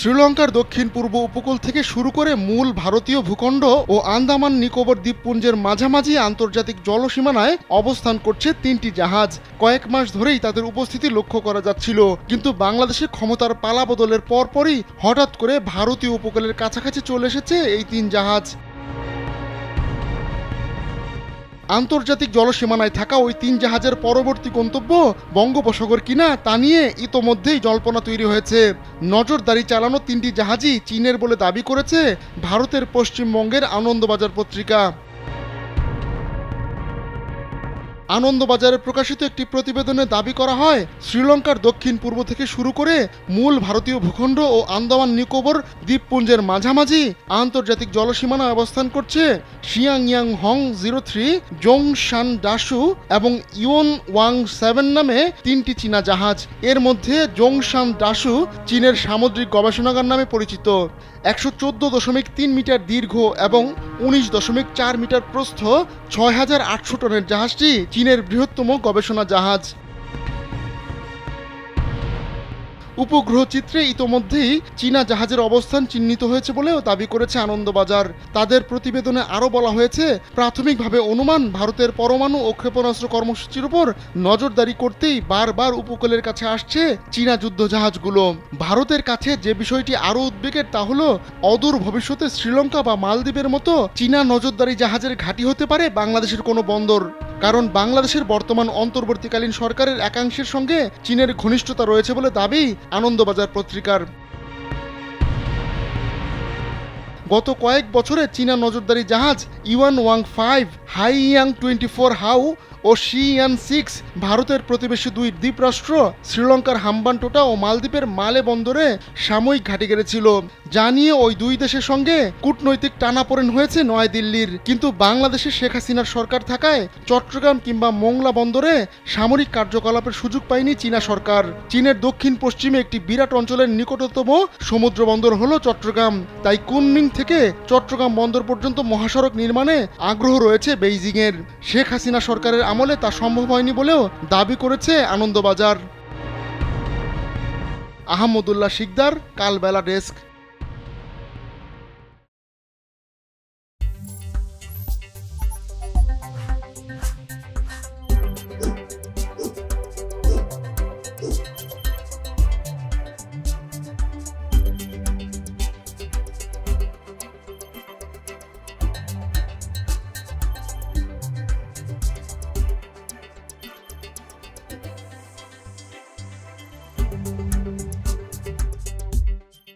শ্রীলঙ্কার দক্ষিণ পূর্ব উপকূল থেকে শুরু করে মূল ভারতীয় ভূখণ্ড ও আন্দামান নিকোবর দ্বীপপুঞ্জের মাঝামাঝি আন্তর্জাতিক জলসীমানায় অবস্থান করছে তিনটি জাহাজ। কয়েক মাস ধরেই তাদের উপস্থিতি লক্ষ্য করা যাচ্ছিল, কিন্তু বাংলাদেশের ক্ষমতার পালা বদলের পরপরই হঠাৎ করে ভারতীয় উপকূলের কাছাকাছি চলে এসেছে এই তিন জাহাজ। আন্তর্জাতিক জলসীমানায় থাকা ওই তিন জাহাজের পরবর্তী গন্তব্য বঙ্গোপসাগর কিনা তা নিয়ে ইতোমধ্যেই জল্পনা তৈরি হয়েছে। নজরদারি চালানো তিনটি জাহাজই চীনের বলে দাবি করেছে ভারতের পশ্চিমবঙ্গের আনন্দবাজার পত্রিকা। আনন্দবাজারে প্রকাশিত একটি প্রতিবেদনে দাবি করা হয়, শ্রীলঙ্কার দক্ষিণ পূর্ব থেকে শুরু করে মূল ভারতীয় ভূখণ্ড ও আন্দামান নিকোবর দ্বীপপুঞ্জের মাঝামাঝি আন্তর্জাতিক জলসীমানায় অবস্থান করছে শিয়াংয়াং হং 03, জোংশান ডাসু এবং ইউন ওয়াং 7 নামে তিনটি চীনা জাহাজ। এর মধ্যে জোংশান ডাসু চীনের সামুদ্রিক গবেষণাগার নামে পরিচিত। 114.3 মিটার দীর্ঘ এবং 19.4 মিটার প্রস্থ 6800 টনের জাহাজটি চীনের বৃহত্তম গবেষণা জাহাজ। উপগ্রহ চিত্রে ইতোমধ্যেই চীনা জাহাজের অবস্থান চিহ্নিত হয়েছে বলেও দাবি করেছে আনন্দবাজার। তাদের প্রতিবেদনে আরও বলা হয়েছে, প্রাথমিকভাবে অনুমান ভারতের পরমাণু ও ক্ষেপণাস্ত্র কর্মসূচির উপর নজরদারি করতেই বারবার উপকূলের কাছে আসছে চীনা যুদ্ধ জাহাজগুলো। ভারতের কাছে যে বিষয়টি আরও উদ্বেগের তা হলো, অদূর ভবিষ্যতে শ্রীলঙ্কা বা মালদ্বীপের মতো চীনা নজরদারি জাহাজের ঘাঁটি হতে পারে বাংলাদেশের কোনো বন্দর। কারণ বাংলাদেশের বর্তমান অন্তর্বর্তীকালীন সরকারের একাংশের সঙ্গে চীনের ঘনিষ্ঠতা রয়েছে বলে দাবি আনন্দবাজার পত্রিকার। গত কয়েক বছরে চীনা নজরদারি জাহাজ ইউয়ান ওয়াং 5, হাইয়াং 24 হাউ ও শিয়ান 6 ভারতের প্রতিবেশী দুই দ্বীপরাষ্ট্র শ্রীলঙ্কার হাম্বানটোটা ও মালদ্বীপের মালে বন্দরে সাময়িক ঘাঁটি গেড়েছিল, যা নিয়ে ওই দুই দেশের সঙ্গে কূটনৈতিক টানাপোড়েন হয়েছে নয়াদিল্লির। কিন্তু বাংলাদেশে শেখ হাসিনার সরকার থাকায় চট্টগ্রাম কিংবা মোংলা বন্দরে সামরিক কার্যকলাপের সুযোগ পায়নি চীনা সরকার। চীনের দক্ষিণ পশ্চিমে একটি বিরাট অঞ্চলের নিকটতম সমুদ্র বন্দর হলো চট্টগ্রাম, তাই কুনমিং থেকে চট্টগ্রাম বন্দর পর্যন্ত মহাসড়ক নির্মাণে আগ্রহ রয়েছে বেইজিংয়ের। শেখ হাসিনা সরকারের আমলে তা সম্ভব হয়নি বলেও দাবি করেছে আনন্দবাজার। আহমদুল্লাহ শিকদার, কালবেলা ডেস্ক।